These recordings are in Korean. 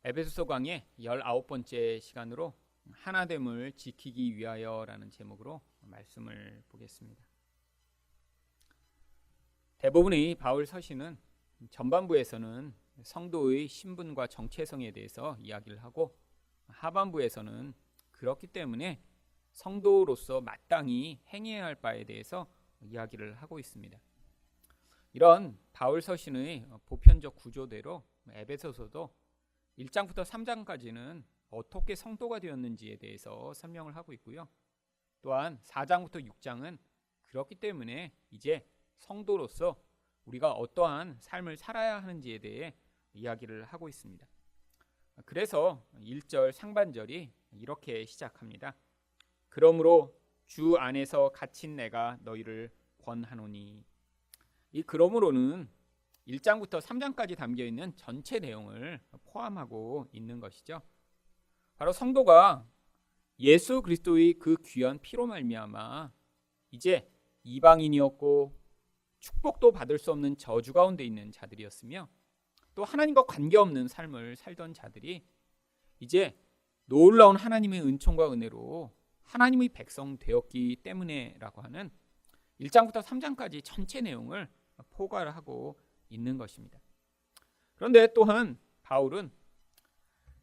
에베소서 강의 19번째 시간으로 하나됨을 지키기 위하여라는 제목으로 말씀을 보겠습니다. 대부분의 바울 서신은 전반부에서는 성도의 신분과 정체성에 대해서 이야기를 하고, 하반부에서는 그렇기 때문에 성도로서 마땅히 행해야 할 바에 대해서 이야기를 하고 있습니다. 이런 바울 서신의 보편적 구조대로 에베소서도 1장부터 3장까지는 어떻게 성도가 되었는지에 대해서 설명을 하고 있고요. 또한 4장부터 6장은 그렇기 때문에 이제 성도로서 우리가 어떠한 삶을 살아야 하는지에 대해 이야기를 하고 있습니다. 그래서 1절 상반절이 이렇게 시작합니다. 그러므로 주 안에서 갇힌 내가 너희를 권하노니. 이 그러므로는 1장부터 3장까지 담겨있는 전체 내용을 포함하고 있는 것이죠. 바로 성도가 예수 그리스도의 그 귀한 피로 말미암아 이제 이방인이었고 축복도 받을 수 없는 저주 가운데 있는 자들이었으며, 또 하나님과 관계없는 삶을 살던 자들이 이제 놀라운 하나님의 은총과 은혜로 하나님의 백성 되었기 때문에라고 하는 1장부터 3장까지 전체 내용을 포괄을 하고 있는 것입니다. 그런데 또한 바울은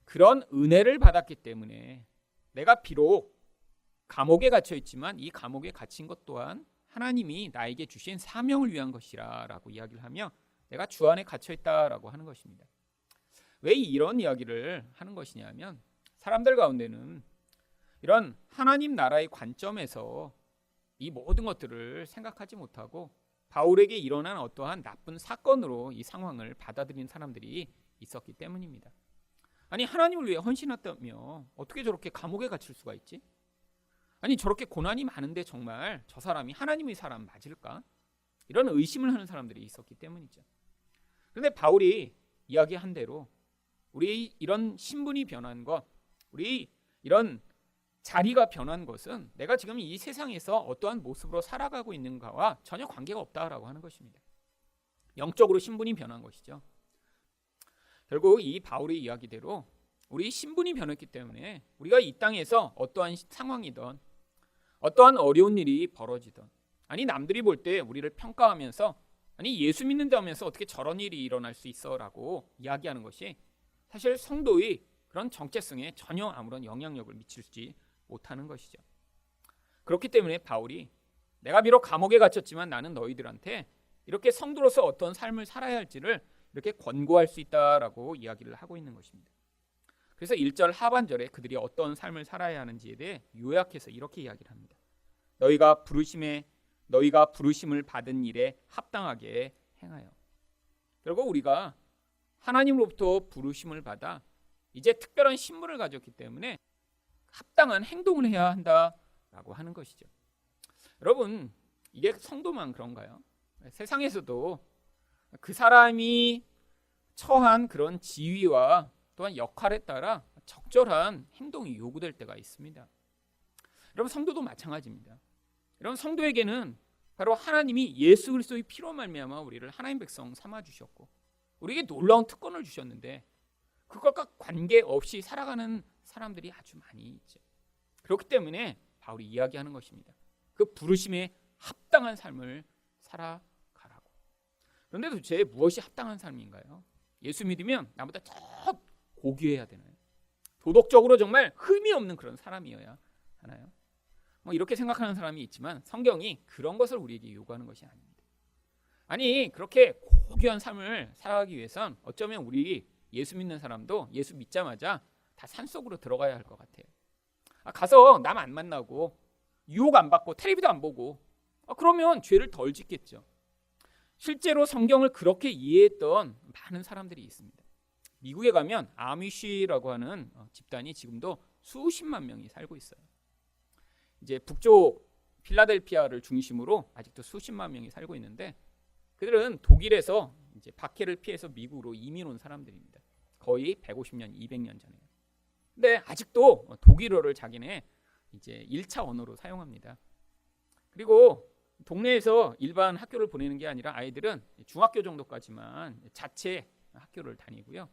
그런 은혜를 받았기 때문에 내가 비록 감옥에 갇혀 있지만 이 감옥에 갇힌 것 또한 하나님이 나에게 주신 사명을 위한 것이라 라고 이야기를 하며 내가 주 안에 갇혀 있다라고 하는 것입니다. 왜 이런 이야기를 하는 것이냐면, 사람들 가운데는 이런 하나님 나라의 관점에서 이 모든 것들을 생각하지 못하고 바울에게 일어난 어떠한 나쁜 사건으로 이 상황을 받아들인 사람들이 있었기 때문입니다. 아니, 하나님을 위해 헌신했다며 어떻게 저렇게 감옥에 갇힐 수가 있지? 아니, 저렇게 고난이 많은데 정말 저 사람이 하나님의 사람 맞을까? 이런 의심을 하는 사람들이 있었기 때문이죠. 그런데 바울이 이야기한 대로 우리 이런 신분이 변한 것, 우리 이런 자리가 변한 것은 내가 지금 이 세상에서 어떠한 모습으로 살아가고 있는가와 전혀 관계가 없다라고 하는 것입니다. 영적으로 신분이 변한 것이죠. 결국 이 바울의 이야기대로 우리 신분이 변했기 때문에 우리가 이 땅에서 어떠한 상황이든 어떠한 어려운 일이 벌어지든, 아니 남들이 볼 때 우리를 평가하면서 아니 예수 믿는다면서 어떻게 저런 일이 일어날 수 있어 라고 이야기하는 것이 사실 성도의 그런 정체성에 전혀 아무런 영향력을 미칠지 못하는 것이죠. 그렇기 때문에 바울이 내가 비록 감옥에 갇혔지만 나는 너희들한테 이렇게 성도로서 어떤 삶을 살아야 할지를 이렇게 권고할 수 있다라고 이야기를 하고 있는 것입니다. 그래서 1절 하반절에 그들이 어떤 삶을 살아야 하는지에 대해 요약해서 이렇게 이야기를 합니다. 너희가 부르심을 받은 일에 합당하게 행하여. 결국 우리가 하나님으로부터 부르심을 받아 이제 특별한 신분을 가졌기 때문에 합당한 행동을 해야 한다라고 하는 것이죠. 여러분, 이게 성도만 그런가요? 세상에서도 그 사람이 처한 그런 지위와 또한 역할에 따라 적절한 행동이 요구될 때가 있습니다. 여러분, 성도도 마찬가지입니다. 여러분, 성도에게는 바로 하나님이 예수 그리스도의 피로 말미암아 우리를 하나님 백성 삼아 주셨고 우리에게 놀라운 특권을 주셨는데 그것과 관계없이 살아가는 사람들이 아주 많이 있죠. 그렇기 때문에 바울이 이야기하는 것입니다. 그 부르심에 합당한 삶을 살아가라고. 그런데 도대체 무엇이 합당한 삶인가요? 예수 믿으면 나보다 더 고귀해야 되나요? 도덕적으로 정말 흠이 없는 그런 사람이어야 하나요? 이렇게 생각하는 사람이 있지만 성경이 그런 것을 우리에게 요구하는 것이 아닙니다. 아니, 그렇게 고귀한 삶을 살아가기 위해선 어쩌면 우리 예수 믿는 사람도 예수 믿자마자 다 산속으로 들어가야 할 것 같아요. 가서 남 안 만나고 유혹 안 받고 텔레비도 안 보고 그러면 죄를 덜 짓겠죠. 실제로 성경을 그렇게 이해했던 많은 사람들이 있습니다. 미국에 가면 아미쉬라고 하는 집단이 지금도 수십만 명이 살고 있어요. 이제 북쪽 필라델피아를 중심으로 아직도 수십만 명이 살고 있는데 그들은 독일에서 이제 박해를 피해서 미국으로 이민 온 사람들입니다. 거의 150년, 200년 전에요. 근데 아직도 독일어를 자기네 이제 1차 언어로 사용합니다. 그리고 동네에서 일반 학교를 보내는 게 아니라 아이들은 중학교 정도까지만 자체 학교를 다니고요.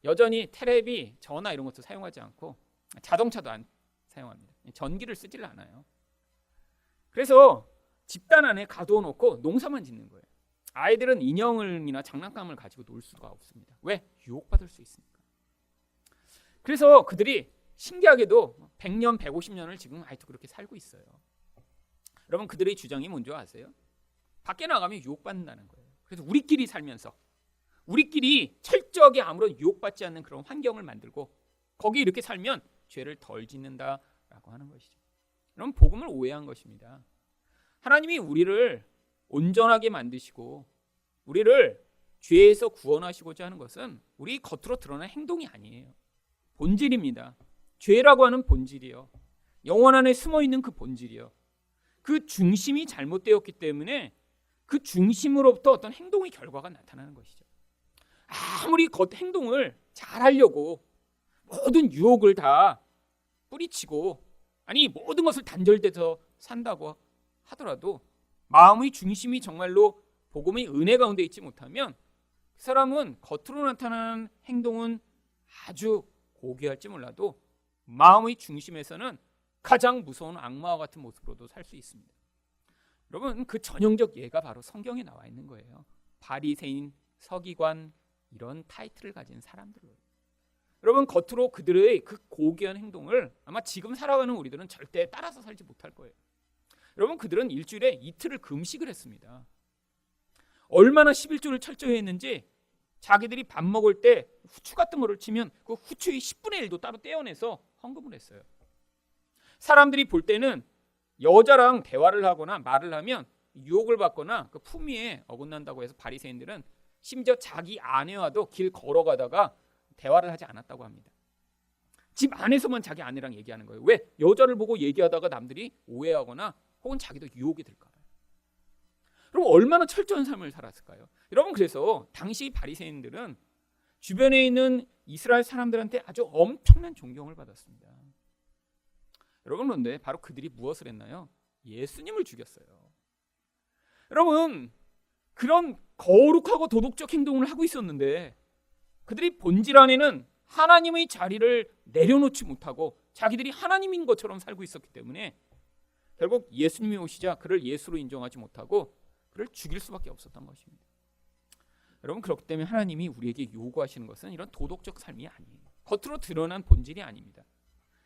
여전히 테레비, 전화 이런 것도 사용하지 않고 자동차도 안 사용합니다. 전기를 쓰질 않아요. 그래서 집단 안에 가둬놓고 농사만 짓는 거예요. 아이들은 인형이나 장난감을 가지고 놀 수가 없습니다. 왜? 유혹받을 수 있으니까. 그래서 그들이 신기하게도 100년, 150년을 지금 아직도 그렇게 살고 있어요. 여러분, 그들의 주장이 뭔지 아세요? 밖에 나가면 유혹받는다는 거예요. 그래서 우리끼리 살면서 우리끼리 철저하게 아무런 유혹받지 않는 그런 환경을 만들고 거기 이렇게 살면 죄를 덜 짓는다라고 하는 것이죠. 그럼 복음을 오해한 것입니다. 하나님이 우리를 온전하게 만드시고 우리를 죄에서 구원하시고자 하는 것은 우리 겉으로 드러난 행동이 아니에요. 본질입니다. 죄라고 하는 본질이요. 영혼 안에 숨어있는 그 본질이요. 그 중심이 잘못되었기 때문에 그 중심으로부터 어떤 행동의 결과가 나타나는 것이죠. 아무리 겉 행동을 잘하려고 모든 유혹을 다 뿌리치고 아니 모든 것을 단절돼서 산다고 하더라도 마음의 중심이 정말로 복음의 은혜 가운데 있지 못하면 그 사람은 겉으로 나타나는 행동은 아주 고귀할지 몰라도 마음의 중심에서는 가장 무서운 악마와 같은 모습으로도 살 수 있습니다. 여러분, 그 전형적 예가 바로 성경에 나와 있는 거예요. 바리새인, 서기관 이런 타이틀을 가진 사람들로. 여러분, 겉으로 그들의 그 고귀한 행동을 아마 지금 살아가는 우리들은 절대 따라서 살지 못할 거예요. 여러분, 그들은 일주일에 이틀을 금식을 했습니다. 얼마나 11조를 철저히 했는지 자기들이 밥 먹을 때 후추 같은 거를 치면 그 후추의 10분의 1도 따로 떼어내서 헌금을 했어요. 사람들이 볼 때는 여자랑 대화를 하거나 말을 하면 유혹을 받거나 그 품위에 어긋난다고 해서 바리새인들은 심지어 자기 아내와도 길 걸어가다가 대화를 하지 않았다고 합니다. 집 안에서만 자기 아내랑 얘기하는 거예요. 왜? 여자를 보고 얘기하다가 남들이 오해하거나 혹은 자기도 유혹이 될까 봐요. 그럼 얼마나 철저한 삶을 살았을까요? 여러분, 그래서 당시 바리새인들은 주변에 있는 이스라엘 사람들한테 아주 엄청난 존경을 받았습니다. 여러분, 그런데 바로 그들이 무엇을 했나요? 예수님을 죽였어요. 여러분, 그런 거룩하고 도덕적 행동을 하고 있었는데 그들이 본질 안에는 하나님의 자리를 내려놓지 못하고 자기들이 하나님인 것처럼 살고 있었기 때문에 결국 예수님이 오시자 그를 예수로 인정하지 못하고 그를 죽일 수밖에 없었던 것입니다. 여러분, 그렇기 때문에 하나님이 우리에게 요구하시는 것은 이런 도덕적 삶이 아니에요. 겉으로 드러난 본질이 아닙니다.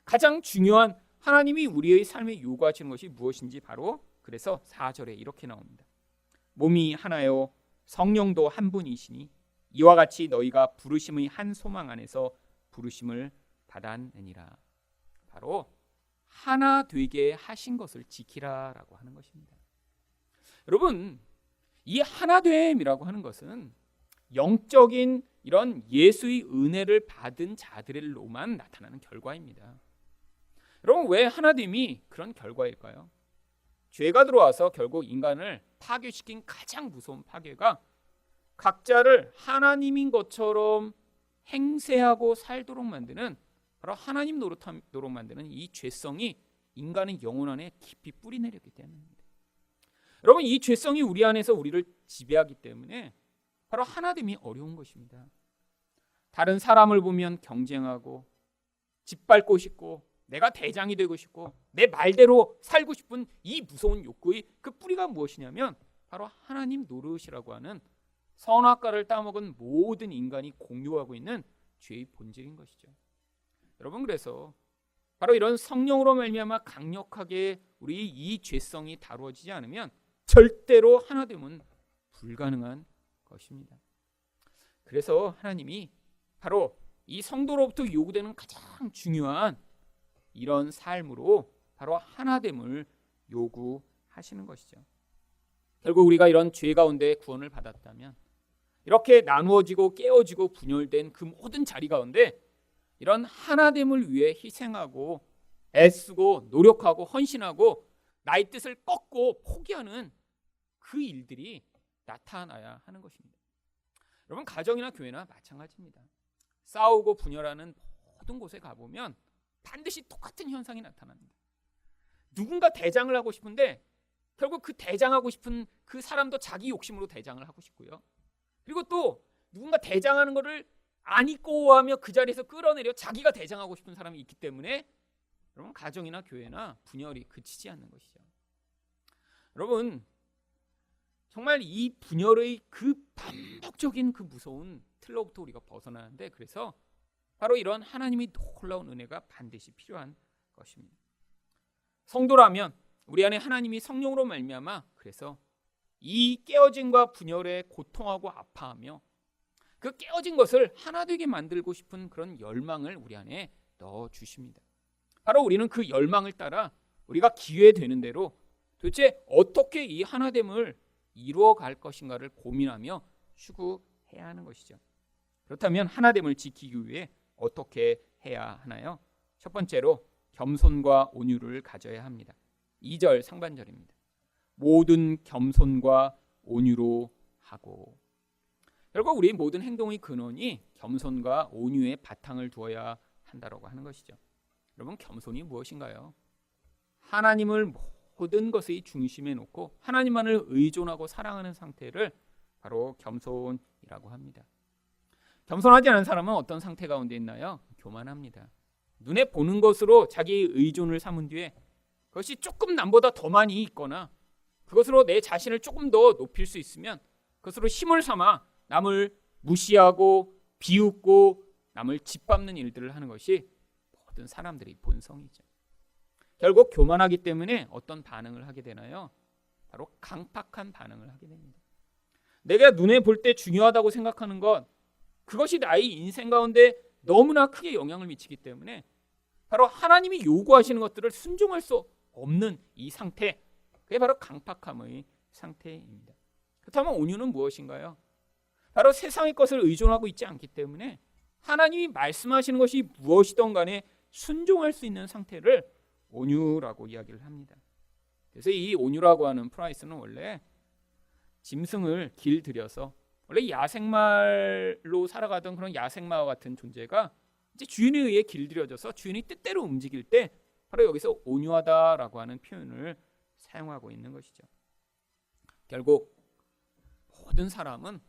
가장 중요한 하나님이 우리의 삶에 요구하시는 것이 무엇인지 바로 그래서 4절에 이렇게 나옵니다. 몸이 하나요 성령도 한 분이시니 이와 같이 너희가 부르심의 한 소망 안에서 부르심을 받았느니라. 바로 하나 되게 하신 것을 지키라라고 하는 것입니다. 여러분, 이 하나됨이라고 하는 것은 영적인 이런 예수의 은혜를 받은 자들로만 나타나는 결과입니다. 여러분, 왜 하나됨이 그런 결과일까요? 죄가 들어와서 결국 인간을 파괴시킨 가장 무서운 파괴가 각자를 하나님인 것처럼 행세하고 살도록 만드는 바로 하나님 노릇하도록 만드는 이 죄성이 인간의 영혼 안에 깊이 뿌리내렸기 때문입니다. 여러분, 이 죄성이 우리 안에서 우리를 지배하기 때문에 바로 하나됨이 어려운 것입니다. 다른 사람을 보면 경쟁하고 짓밟고 싶고 내가 대장이 되고 싶고 내 말대로 살고 싶은 이 무서운 욕구의 그 뿌리가 무엇이냐면 바로 하나님 노릇이라고 하는 선악과를 따먹은 모든 인간이 공유하고 있는 죄의 본질인 것이죠. 여러분, 그래서 바로 이런 성령으로 말미암아 강력하게 우리 이 죄성이 다루어지지 않으면 절대로 하나됨은 불가능한 것입니다. 그래서 하나님이 바로 이 성도로부터 요구되는 가장 중요한 이런 삶으로 바로 하나됨을 요구하시는 것이죠. 결국 우리가 이런 죄 가운데 구원을 받았다면 이렇게 나누어지고 깨어지고 분열된 그 모든 자리 가운데 이런 하나됨을 위해 희생하고 애쓰고 노력하고 헌신하고 나의 뜻을 꺾고 포기하는 그 일들이 나타나야 하는 것입니다. 여러분, 가정이나 교회나 마찬가지입니다. 싸우고 분열하는 모든 곳에 가보면 반드시 똑같은 현상이 나타납니다. 누군가 대장을 하고 싶은데 결국 그 대장하고 싶은 그 사람도 자기 욕심으로 대장을 하고 싶고요. 그리고 또 누군가 대장하는 것을 안 있고 하며 그 자리에서 끌어내려 자기가 대장하고 싶은 사람이 있기 때문에 여러분 가정이나 교회나 분열이 그치지 않는 것이죠. 여러분 정말 이 분열의 그 반복적인 그 무서운 틀로부터 우리가 벗어나는데 그래서 바로 이런 하나님이 놀라운 은혜가 반드시 필요한 것입니다. 성도라면 우리 안에 하나님이 성령으로 말미암아 그래서 이 깨어짐과 분열에 고통하고 아파하며 그 깨어진 것을 하나 되게 만들고 싶은 그런 열망을 우리 안에 넣어 주십니다. 바로 우리는 그 열망을 따라 우리가 기회 되는 대로 도대체 어떻게 이 하나됨을 이루어 갈 것인가를 고민하며 추구해야 하는 것이죠. 그렇다면 하나됨을 지키기 위해 어떻게 해야 하나요? 첫 번째로 겸손과 온유를 가져야 합니다. 2절 상반절입니다. 모든 겸손과 온유로 하고. 결국 우리 모든 행동의 근원이 겸손과 온유의 바탕을 두어야 한다라고 하는 것이죠. 여러분 겸손이 무엇인가요? 하나님을 모든 것의 중심에 놓고 하나님만을 의존하고 사랑하는 상태를 바로 겸손이라고 합니다. 겸손하지 않은 사람은 어떤 상태 가운데 있나요? 교만합니다. 눈에 보는 것으로 자기의 의존을 삼은 뒤에 그것이 조금 남보다 더 많이 있거나 그것으로 내 자신을 조금 더 높일 수 있으면 그것으로 힘을 삼아 남을 무시하고 비웃고 남을 짓밟는 일들을 하는 것이 모든 사람들의 본성이죠. 결국 교만하기 때문에 어떤 반응을 하게 되나요? 바로 강팍한 반응을 하게 됩니다. 내가 눈에 볼 때 중요하다고 생각하는 것, 그것이 나의 인생 가운데 너무나 크게 영향을 미치기 때문에 바로 하나님이 요구하시는 것들을 순종할 수 없는 이 상태, 그게 바로 강팍함의 상태입니다. 그렇다면 온유는 무엇인가요? 바로 세상의 것을 의존하고 있지 않기 때문에 하나님이 말씀하시는 것이 무엇이든 간에 순종할 수 있는 상태를 온유라고 이야기를 합니다. 그래서 이 온유라고 하는 프라이스는 원래 짐승을 길들여서 원래 야생말로 살아가던 그런 야생마와 같은 존재가 이제 주인에 의해 길들여져서 주인이 뜻대로 움직일 때 바로 여기서 온유하다라고 하는 표현을 사용하고 있는 것이죠. 결국 모든 사람은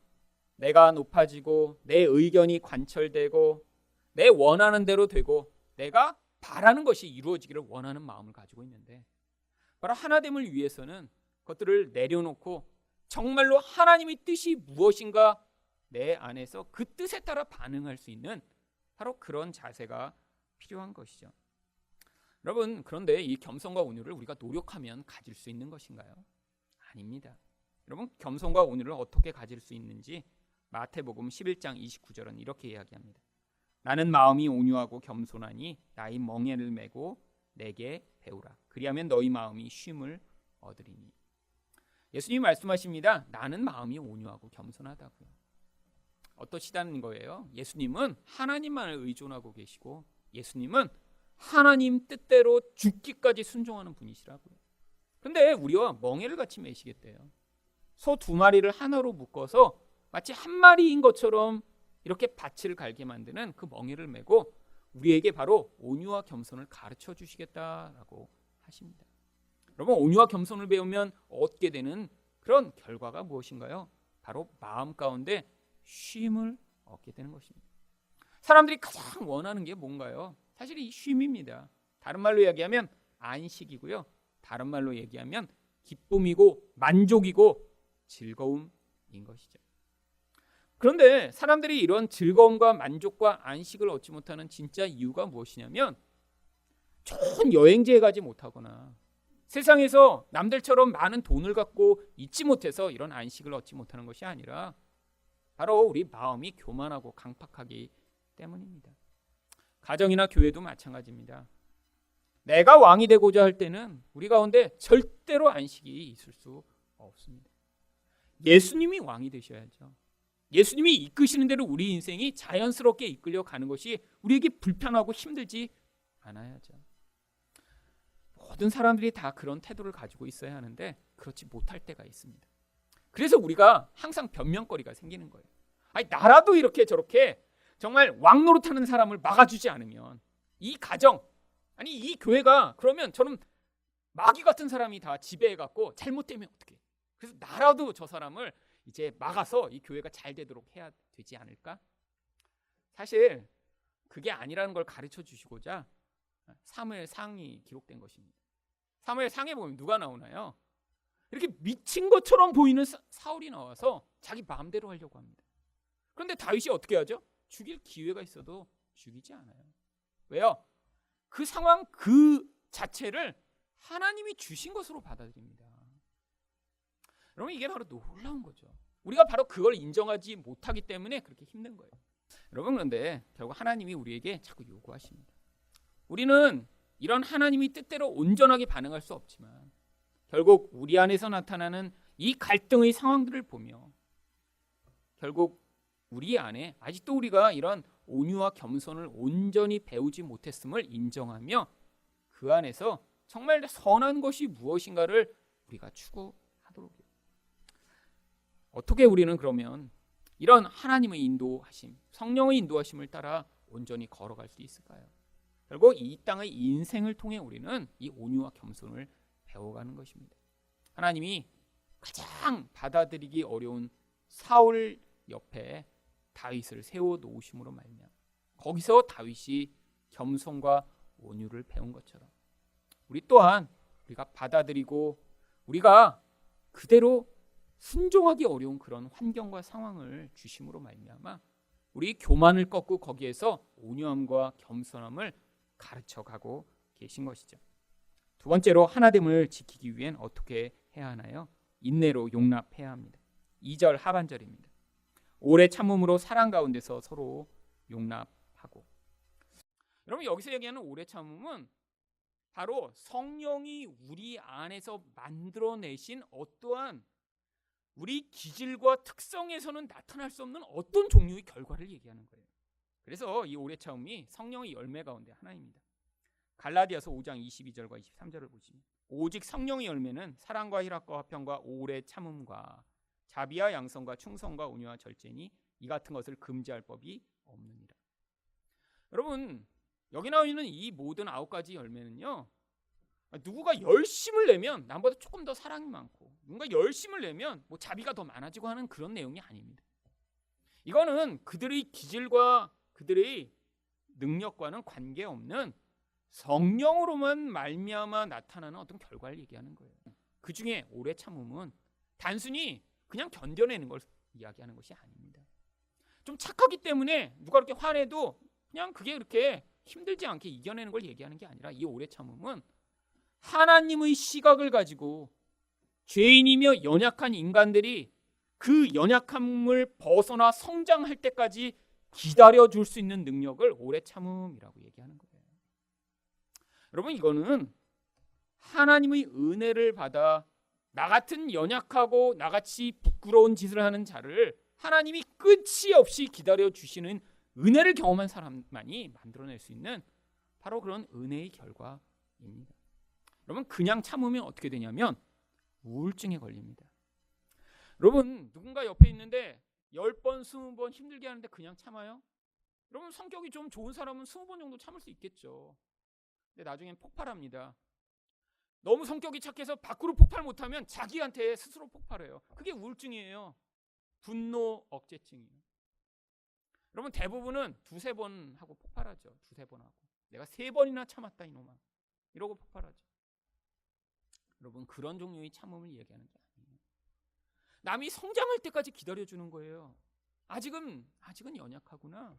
내가 높아지고 내 의견이 관철되고 내 원하는 대로 되고 내가 바라는 것이 이루어지기를 원하는 마음을 가지고 있는데 바로 하나됨을 위해서는 그것들을 내려놓고 정말로 하나님의 뜻이 무엇인가 내 안에서 그 뜻에 따라 반응할 수 있는 바로 그런 자세가 필요한 것이죠. 여러분 그런데 이 겸손과 온유를 우리가 노력하면 가질 수 있는 것인가요? 아닙니다. 여러분 겸손과 온유를 어떻게 가질 수 있는지 마태복음 11장 29절은 이렇게 이야기합니다. 나는 마음이 온유하고 겸손하니 나의 멍에를 메고 내게 배우라. 그리하면 너희 마음이 쉼을 얻으리니. 예수님이 말씀하십니다. 나는 마음이 온유하고 겸손하다고요. 어떠시다는 거예요? 예수님은 하나님만을 의존하고 계시고 예수님은 하나님 뜻대로 죽기까지 순종하는 분이시라고요. 그런데 우리와 멍에를 같이 매시겠대요. 소 2마리를 하나로 묶어서 마치 한 마리인 것처럼 이렇게 밭을 갈게 만드는 그 멍에를 메고 우리에게 바로 온유와 겸손을 가르쳐 주시겠다라고 하십니다. 여러분 온유와 겸손을 배우면 얻게 되는 그런 결과가 무엇인가요? 바로 마음 가운데 쉼을 얻게 되는 것입니다. 사람들이 가장 원하는 게 뭔가요? 사실 이 쉼입니다. 다른 말로 얘기하면 안식이고요. 다른 말로 얘기하면 기쁨이고 만족이고 즐거움인 것이죠. 그런데 사람들이 이런 즐거움과 만족과 안식을 얻지 못하는 진짜 이유가 무엇이냐면 좋은 여행지에 가지 못하거나 세상에서 남들처럼 많은 돈을 갖고 있지 못해서 이런 안식을 얻지 못하는 것이 아니라 바로 우리 마음이 교만하고 강팍하기 때문입니다. 가정이나 교회도 마찬가지입니다. 내가 왕이 되고자 할 때는 우리 가운데 절대로 안식이 있을 수 없습니다. 예수님이 왕이 되셔야죠. 예수님이 이끄시는 대로 우리 인생이 자연스럽게 이끌려 가는 것이 우리에게 불편하고 힘들지 않아야죠. 모든 사람들이 다 그런 태도를 가지고 있어야 하는데 그렇지 못할 때가 있습니다. 그래서 우리가 항상 변명거리가 생기는 거예요. 아니 나라도 이렇게 저렇게 정말 왕 노릇하는 사람을 막아주지 않으면 이 가정 아니 이 교회가 그러면 저는 마귀 같은 사람이 다 지배해갖고 잘못되면 어떡해. 그래서 나라도 저 사람을 이제 막아서 이 교회가 잘 되도록 해야 되지 않을까? 사실 그게 아니라는 걸 가르쳐 주시고자 사무엘상이 기록된 것입니다. 사무엘상에 보면 누가 나오나요? 이렇게 미친 것처럼 보이는 사울이 나와서 자기 마음대로 하려고 합니다. 그런데 다윗이 어떻게 하죠? 죽일 기회가 있어도 죽이지 않아요. 왜요? 그 상황 그 자체를 하나님이 주신 것으로 받아들입니다. 여러분, 이게 바로 놀라운 거죠. 우리가 바로 그걸 인정하지 못하기 때문에 그렇게 힘든 거예요. 여러분, 그런데 결국 하나님이 우리에게 자꾸 요구하십니다. 우리는 이런 하나님이 뜻대로 온전하게 반응할 수 없지만 결국 우리 안에서 나타나는 이 갈등의 상황들을 보며 결국 우리 안에 아직도 우리가 이런 온유와 겸손을 온전히 배우지 못했음을 인정하며 그 안에서 정말 선한 것이 무엇인가를 우리가 추구하도록 해요. 어떻게 우리는 그러면 이런 하나님의 인도하심, 성령의 인도하심을 따라 온전히 걸어갈 수 있을까요? 결국 이 땅의 인생을 통해 우리는 이 온유와 겸손을 배워가는 것입니다. 하나님이 가장 받아들이기 어려운 사울 옆에 다윗을 세워 놓으심으로 말미암아 거기서 다윗이 겸손과 온유를 배운 것처럼 우리 또한 우리가 받아들이고 우리가 그대로 순종하기 어려운 그런 환경과 상황을 주심으로 말미암아 우리 교만을 꺾고 거기에서 온유함과 겸손함을 가르쳐가고 계신 것이죠. 두 번째로 하나됨을 지키기 위hen 어떻게 해야 하나요? 인내로 용납해야 합니다. 2절 하반절입니다. 오래 참음으로 사랑 가운데서 서로 용납하고. 여러분, 여기서 얘기하는 오래 참음은 바로 성령이 우리 안에서 만들어내신 어떠한 우리 기질과 특성에서는 나타날 수 없는 어떤 종류의 결과를 얘기하는 거예요. 그래서 이 오래 참음이 성령의 열매 가운데 하나입니다. 갈라디아서 5장 22절과 23절을 보시면 오직 성령의 열매는 사랑과 희락과 화평과 오래 참음과 자비와 양성과 충성과 온유와 절제니 이 같은 것을 금지할 법이 없느니라. 여러분, 여기 나와 있는 이 모든 9가지 열매는요, 누구가 열심을 내면 남보다 조금 더 사랑이 많고 누군가 열심을 내면 뭐 자비가 더 많아지고 하는 그런 내용이 아닙니다. 이거는 그들의 기질과 그들의 능력과는 관계없는 성령으로만 말미암아 나타나는 어떤 결과를 얘기하는 거예요. 그 중에 오래 참음은 단순히 그냥 견뎌내는 걸 이야기하는 것이 아닙니다. 좀 착하기 때문에 누가 그렇게 화내도 그냥 그게 그렇게 힘들지 않게 이겨내는 걸 얘기하는 게 아니라 이 오래 참음은 하나님의 시각을 가지고 죄인이며 연약한 인간들이 그 연약함을 벗어나 성장할 때까지 기다려줄 수 있는 능력을 오래 참음이라고 얘기하는 거예요. 여러분, 이거는 하나님의 은혜를 받아 나 같은 연약하고 나같이 부끄러운 짓을 하는 자를 하나님이 끝이 없이 기다려주시는 은혜를 경험한 사람만이 만들어낼 수 있는 바로 그런 은혜의 결과입니다. 여러분, 그냥 참으면 어떻게 되냐면 우울증에 걸립니다. 여러분, 누군가 옆에 있는데 10번, 20번 힘들게 하는데 그냥 참아요? 여러분, 성격이 좀 좋은 사람은 20번 정도 참을 수 있겠죠. 근데 나중엔 폭발합니다. 너무 성격이 착해서 밖으로 폭발 못하면 자기한테 스스로 폭발해요. 그게 우울증이에요. 분노 억제증이에요. 여러분, 대부분은 2-3번 하고 폭발하죠. 2-3번 하고. 내가 3번이나 참았다 이놈아. 이러고 폭발하죠. 여러분, 그런 종류의 참음을 얘기하는 게 아니에요. 남이 성장할 때까지 기다려주는 거예요. 아직은 연약하구나.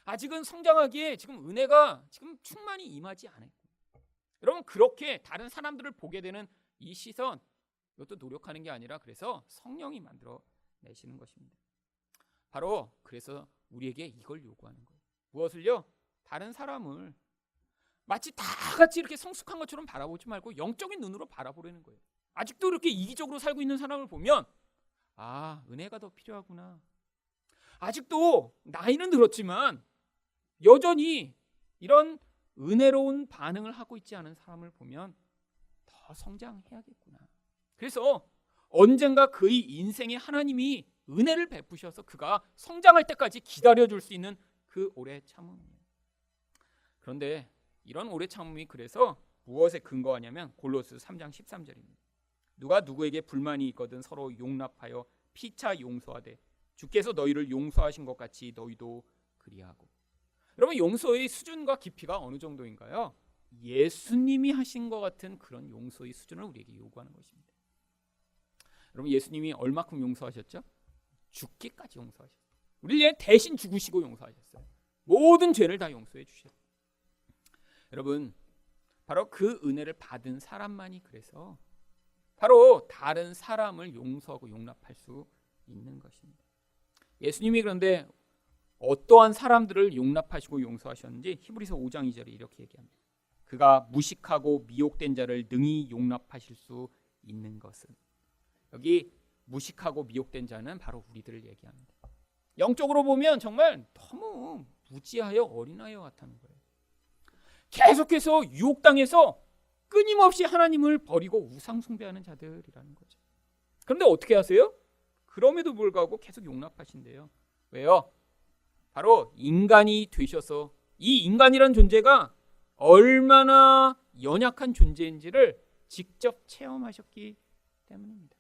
아직은 성장하기에 지금 은혜가 지금 충만히 임하지 않았고. 여러분, 그렇게 다른 사람들을 보게 되는 이 시선, 이것도 노력하는 게 아니라 그래서 성령이 만들어 내시는 것입니다. 바로 그래서 우리에게 이걸 요구하는 거예요. 무엇을요? 다른 사람을 마치 다 같이 이렇게 성숙한 것처럼 바라보지 말고 영적인 눈으로 바라보려는 거예요. 아직도 이렇게 이기적으로 살고 있는 사람을 보면 은혜가 더 필요하구나. 아직도 나이는 들었지만 여전히 이런 은혜로운 반응을 하고 있지 않은 사람을 보면 더 성장해야겠구나. 그래서 언젠가 그의 인생에 하나님이 은혜를 베푸셔서 그가 성장할 때까지 기다려줄 수 있는 그 오래 참음이에요. 그런데 이런 오래 참음이 그래서 무엇에 근거하냐면 골로새 3장 13절입니다. 누가 누구에게 불만이 있거든 서로 용납하여 피차 용서하되 주께서 너희를 용서하신 것 같이 너희도 그리하고. 여러분, 용서의 수준과 깊이가 어느 정도인가요? 예수님이 하신 것 같은 그런 용서의 수준을 우리에게 요구하는 것입니다. 여러분, 예수님이 얼마큼 용서하셨죠? 죽기까지 용서하셨어요. 우리를 대신 죽으시고 용서하셨어요. 모든 죄를 다 용서해 주셨어요. 여러분, 바로 그 은혜를 받은 사람만이 그래서 바로 다른 사람을 용서하고 용납할 수 있는 것입니다. 예수님이 그런데 어떠한 사람들을 용납하시고 용서하셨는지 히브리서 5장 2절에 이렇게 얘기합니다. 그가 무식하고 미혹된 자를 능히 용납하실 수 있는 것은. 여기 무식하고 미혹된 자는 바로 우리들을 얘기합니다. 영적으로 보면 정말 너무 무지하여 어린아이와 같다는 거예요. 계속해서 유혹당해서 끊임없이 하나님을 버리고 우상 숭배하는 자들이라는 거죠. 그런데 어떻게 하세요? 그럼에도 불구하고 계속 용납하신대요. 왜요? 바로 인간이 되셔서 이 인간이란 존재가 얼마나 연약한 존재인지를 직접 체험하셨기 때문입니다.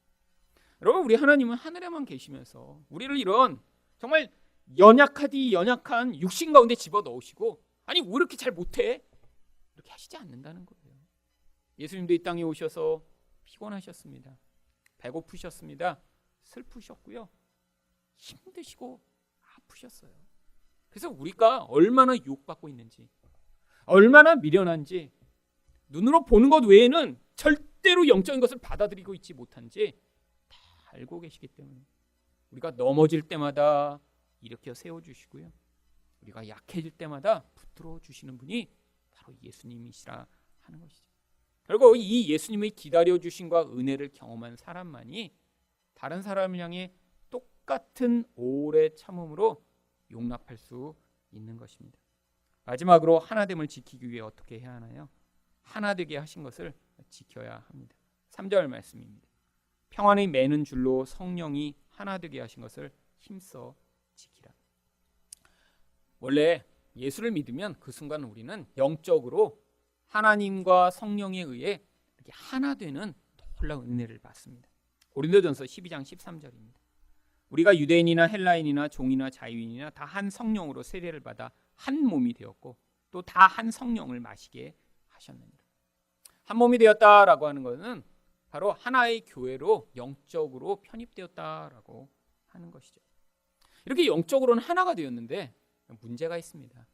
여러분, 우리 하나님은 하늘에만 계시면서 우리를 이런 정말 연약하디 연약한 육신 가운데 집어넣으시고, 아니 왜 이렇게 잘 못해? 이렇게 하시지 않는다는 거예요. 예수님도 이 땅에 오셔서 피곤하셨습니다. 배고프셨습니다. 슬프셨고요. 힘드시고 아프셨어요. 그래서 우리가 얼마나 유혹받고 있는지, 얼마나 미련한지, 눈으로 보는 것 외에는 절대로 영적인 것을 받아들이고 있지 못한지 다 알고 계시기 때문에 우리가 넘어질 때마다 일으켜 세워주시고요, 우리가 약해질 때마다 붙들어 주시는 분이 바로 예수님이시라 하는 것이죠. 결국 이 예수님의 기다려주심과 은혜를 경험한 사람만이 다른 사람을 향해 똑같은 오래 참음으로 용납할 수 있는 것입니다. 마지막으로 하나됨을 지키기 위해 어떻게 해야 하나요? 하나되게 하신 것을 지켜야 합니다. 3절 말씀입니다. 평안의 매는 줄로 성령이 하나되게 하신 것을 힘써 지키라. 원래 예수를 믿으면 그 순간 우리는 영적으로 하나님과 성령에 의해 이렇게 하나 되는 놀라운 은혜를 받습니다. 고린도전서 12장 13절입니다. 우리가 유대인이나 헬라인이나 종이나 자유인이나 다 한 성령으로 세례를 받아 한 몸이 되었고 또 다 한 성령을 마시게 하셨느니라. 한 몸이 되었다라고 하는 것은 바로 하나의 교회로 영적으로 편입되었다라고 하는 것이죠. 이렇게 영적으로는 하나가 되었는데 문제가 있습니다.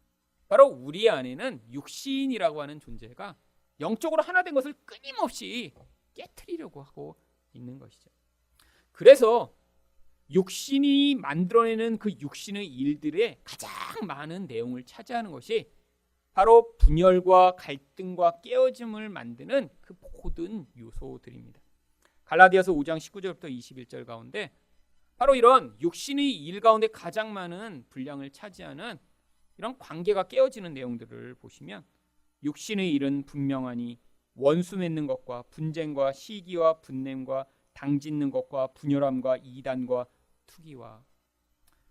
바로 우리 안에는 육신이라고 하는 존재가 영적으로 하나 된 것을 끊임없이 깨트리려고 하고 있는 것이죠. 그래서 육신이 만들어내는 그 육신의 일들의 가장 많은 내용을 차지하는 것이 바로 분열과 갈등과 깨어짐을 만드는 그 모든 요소들입니다. 갈라디아서 5장 19절부터 21절 가운데 바로 이런 육신의 일 가운데 가장 많은 분량을 차지하는 이런 관계가 깨어지는 내용들을 보시면, 육신의 일은 분명하니 원수 맺는 것과 분쟁과 시기와 분냄과 당짓는 것과 분열함과 이단과 투기와,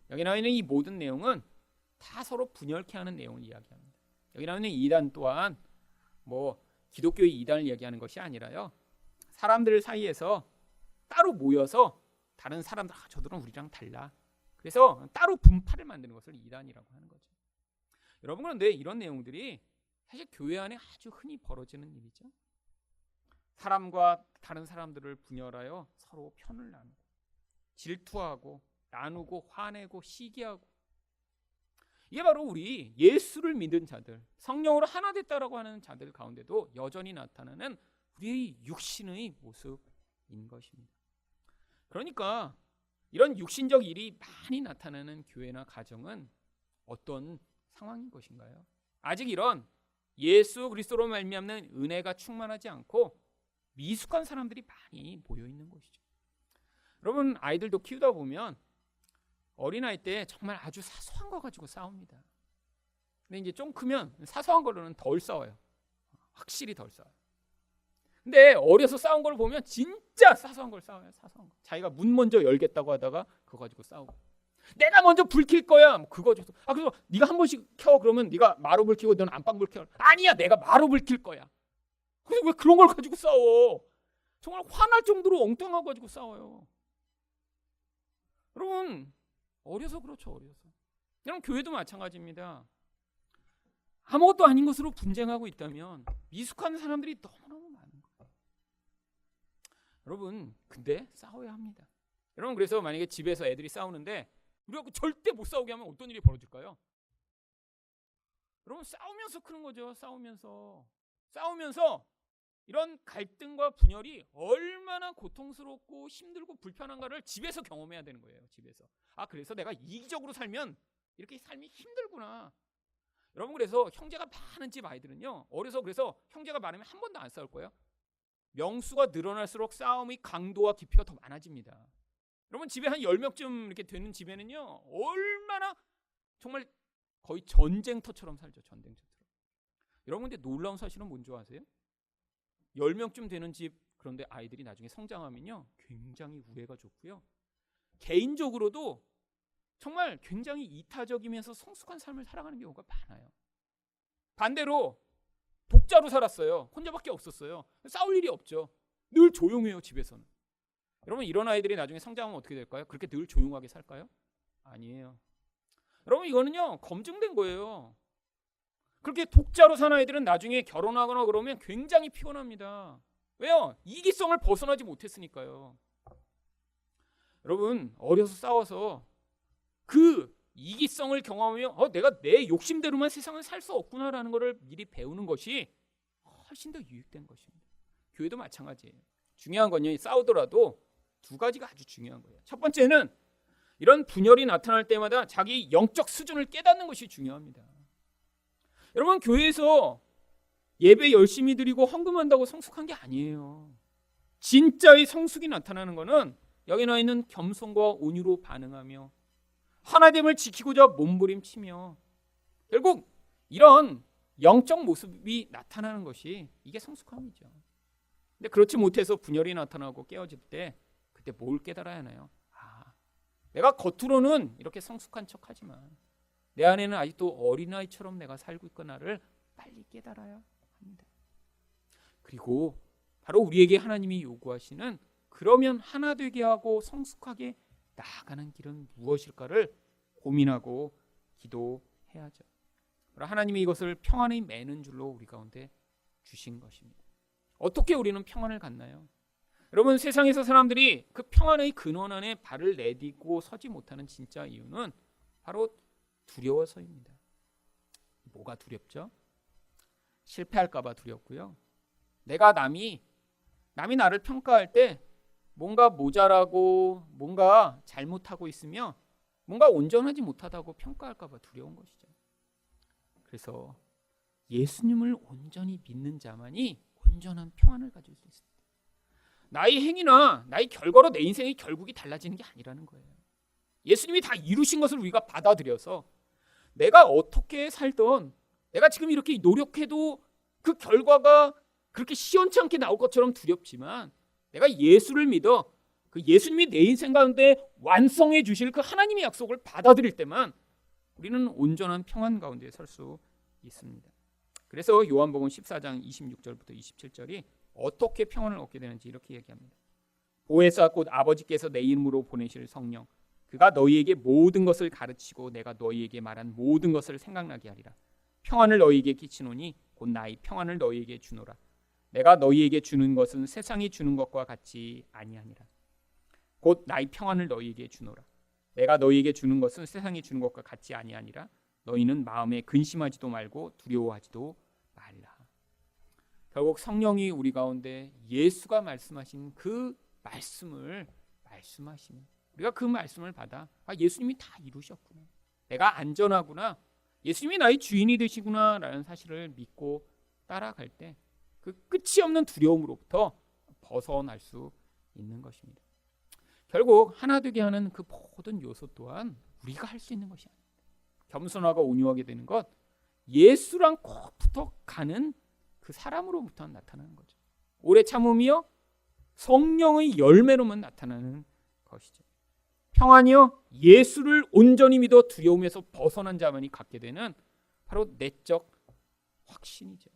여기 나와 있는 이 모든 내용은 다 서로 분열케 하는 내용을 이야기합니다. 여기 나와 있는 이단 또한 기독교의 이단을 얘기하는 것이 아니라요, 사람들 사이에서 따로 모여서 다른 사람들, 저들은 우리랑 달라, 그래서 따로 분파를 만드는 것을 이단이라고 하는 거죠. 여러분, 그런데 이런 내용들이 사실 교회 안에 아주 흔히 벌어지는 일이죠. 사람과 다른 사람들을 분열하여 서로 편을 나누고 질투하고 나누고 화내고 시기하고, 이게 바로 우리 예수를 믿은 자들, 성령으로 하나 됐다라고 하는 자들 가운데도 여전히 나타나는 우리의 육신의 모습인 것입니다. 그러니까 이런 육신적 일이 많이 나타나는 교회나 가정은 어떤 상황인 것인가요? 아직 이런 예수 그리스도로 말미암는 은혜가 충만하지 않고 미숙한 사람들이 많이 모여 있는 것이죠. 여러분, 아이들도 키우다 보면 어린아이 때 정말 아주 사소한 거 가지고 싸웁니다. 근데 이제 좀 크면 사소한 거로는 덜 싸워요. 확실히 덜 싸워요. 근데 어려서 싸운 걸 보면 진짜 사소한 걸 싸워요. 사소한 거. 자기가 문 먼저 열겠다고 하다가 그거 가지고 싸우고, 내가 먼저 불 켤 거야, 그거 줘서, 그래서 네가 한 번씩 켜, 그러면 네가 마루불 켜고 너는 안방불 켜. 아니야, 내가 마루불 켤 거야. 근데 왜 그런 걸 가지고 싸워? 정말 화날 정도로 엉뚱한 거 가지고 싸워요. 여러분, 어려서 그렇죠. 어려서. 여러분 교회도 마찬가지입니다. 아무것도 아닌 것으로 분쟁하고 있다면 미숙한 사람들이 너무너무 많은 거예요. 여러분 근데 싸워야 합니다. 여러분 그래서 만약에 집에서 애들이 싸우는데 우리가 절대 못 싸우게 하면 어떤 일이 벌어질까요? 여러분 싸우면서 크는 거죠. 싸우면서 이런 갈등과 분열이 얼마나 고통스럽고 힘들고 불편한가를 집에서 경험해야 되는 거예요. 집에서. 그래서 내가 이기적으로 살면 이렇게 삶이 힘들구나. 여러분 그래서 형제가 많은 집 아이들은요. 어려서 그래서 형제가 많으면 한 번도 안 싸울 거예요. 명수가 늘어날수록 싸움의 강도와 깊이가 더 많아집니다. 여러분 집에 한 10명쯤 이렇게 되는 집에는요. 얼마나 정말 거의 전쟁터처럼 살죠. 전쟁터처럼. 여러분 근데 놀라운 사실은 뭔지 아세요? 10명쯤 되는 집 그런데 아이들이 나중에 성장하면요. 굉장히 우애가 좋고요. 개인적으로도 정말 굉장히 이타적이면서 성숙한 삶을 살아가는 경우가 많아요. 반대로 독자로 살았어요. 혼자밖에 없었어요. 싸울 일이 없죠. 늘 조용해요. 집에서는. 여러분 이런 아이들이 나중에 성장하면 어떻게 될까요? 그렇게 늘 조용하게 살까요? 아니에요. 여러분 이거는요. 검증된 거예요. 그렇게 독자로 산 아이들은 나중에 결혼하거나 그러면 굉장히 피곤합니다. 왜요? 이기성을 벗어나지 못했으니까요. 여러분 어려서 싸워서 그 이기성을 경험하며 내가 내 욕심대로만 세상을 살 수 없구나라는 것을 미리 배우는 것이 훨씬 더 유익된 것입니다. 교회도 마찬가지예요. 중요한 건요. 싸우더라도 두 가지가 아주 중요한 거예요. 첫 번째는 이런 분열이 나타날 때마다 자기 영적 수준을 깨닫는 것이 중요합니다. 여러분 교회에서 예배 열심히 드리고 헌금한다고 성숙한 게 아니에요. 진짜의 성숙이 나타나는 것은 여기 나와 있는 겸손과 온유로 반응하며 하나됨을 지키고자 몸부림치며 결국 이런 영적 모습이 나타나는 것이 이게 성숙함이죠. 근데 그렇지 못해서 분열이 나타나고 깨어질 때 그때 뭘 깨달아야 하나요? 내가 겉으로는 이렇게 성숙한 척하지만 내 안에는 아직도 어린아이처럼 내가 살고 있구나를 빨리 깨달아야 합니다. 그리고 바로 우리에게 하나님이 요구하시는 그러면 하나 되게 하고 성숙하게 나아가는 길은 무엇일까를 고민하고 기도해야죠. 하나님이 이것을 평안의 매는 줄로 우리 가운데 주신 것입니다. 어떻게 우리는 평안을 갖나요? 여러분 세상에서 사람들이 그 평안의 근원 안에 발을 내딛고 서지 못하는 진짜 이유는 바로 두려워서입니다. 뭐가 두렵죠? 실패할까 봐 두렵고요. 내가 남이 나를 평가할 때 뭔가 모자라고 뭔가 잘못하고 있으며 뭔가 온전하지 못하다고 평가할까 봐 두려운 것이죠. 그래서 예수님을 온전히 믿는 자만이 온전한 평안을 가질 수 있습니다. 나의 행위나 나의 결과로 내 인생의 결국이 달라지는 게 아니라는 거예요. 예수님이 다 이루신 것을 우리가 받아들여서 내가 어떻게 살던 내가 지금 이렇게 노력해도 그 결과가 그렇게 시원찮게 나올 것처럼 두렵지만 내가 예수를 믿어 그 예수님이 내 인생 가운데 완성해 주실 그 하나님의 약속을 받아들일 때만 우리는 온전한 평안 가운데 설 수 있습니다. 그래서 요한복음 14장 26절부터 27절이 어떻게 평안을 얻게 되는지 이렇게 얘기합니다. 보혜사 곧 아버지께서 내 이름으로 보내실 성령 그가 너희에게 모든 것을 가르치고 내가 너희에게 말한 모든 것을 생각나게 하리라. 평안을 너희에게 끼치노니 곧 나의 평안을 너희에게 주노라. 내가 너희에게 주는 것은 세상이 주는 것과 같이 아니하니라. 곧 나의 평안을 너희에게 주노라. 내가 너희에게 주는 것은 세상이 주는 것과 같이 아니하니라. 너희는 마음에 근심하지도 말고 두려워하지도 말라. 결국 성령이 우리 가운데 예수가 말씀하신 그 말씀을 말씀하시는 우리가 그 말씀을 받아 예수님이 다 이루셨구나. 내가 안전하구나. 예수님이 나의 주인이 되시구나 라는 사실을 믿고 따라갈 때 그 끝이 없는 두려움으로부터 벗어날 수 있는 것입니다. 결국 하나 되게 하는 그 모든 요소 또한 우리가 할 수 있는 것이 아닙니다. 겸손하고 온유하게 되는 것 예수랑 꼭 붙어가는 그 사람으로부터 나타나는 거죠. 오래 참음이요 성령의 열매로만 나타나는 것이죠. 평안이요 예수를 온전히 믿어 두려움에서 벗어난 자만이 갖게 되는 바로 내적 확신이죠.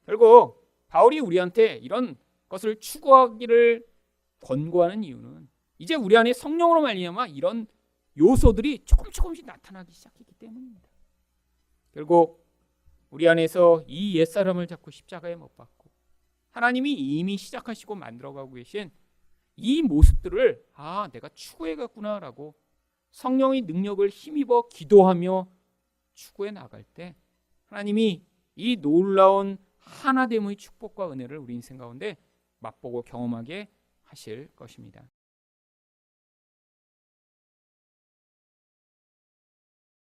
결국 바울이 우리한테 이런 것을 추구하기를 권고하는 이유는 이제 우리 안에 성령으로 말미암아 이런 요소들이 조금씩 나타나기 시작했기 때문입니다. 결국 우리 안에서 이 옛사람을 잡고 십자가에 못 박고 하나님이 이미 시작하시고 만들어가고 계신 이 모습들을 내가 추구해갔구나라고 성령의 능력을 힘입어 기도하며 추구해 나갈 때 하나님이 이 놀라운 하나됨의 축복과 은혜를 우리 인생 가운데 맛보고 경험하게 하실 것입니다.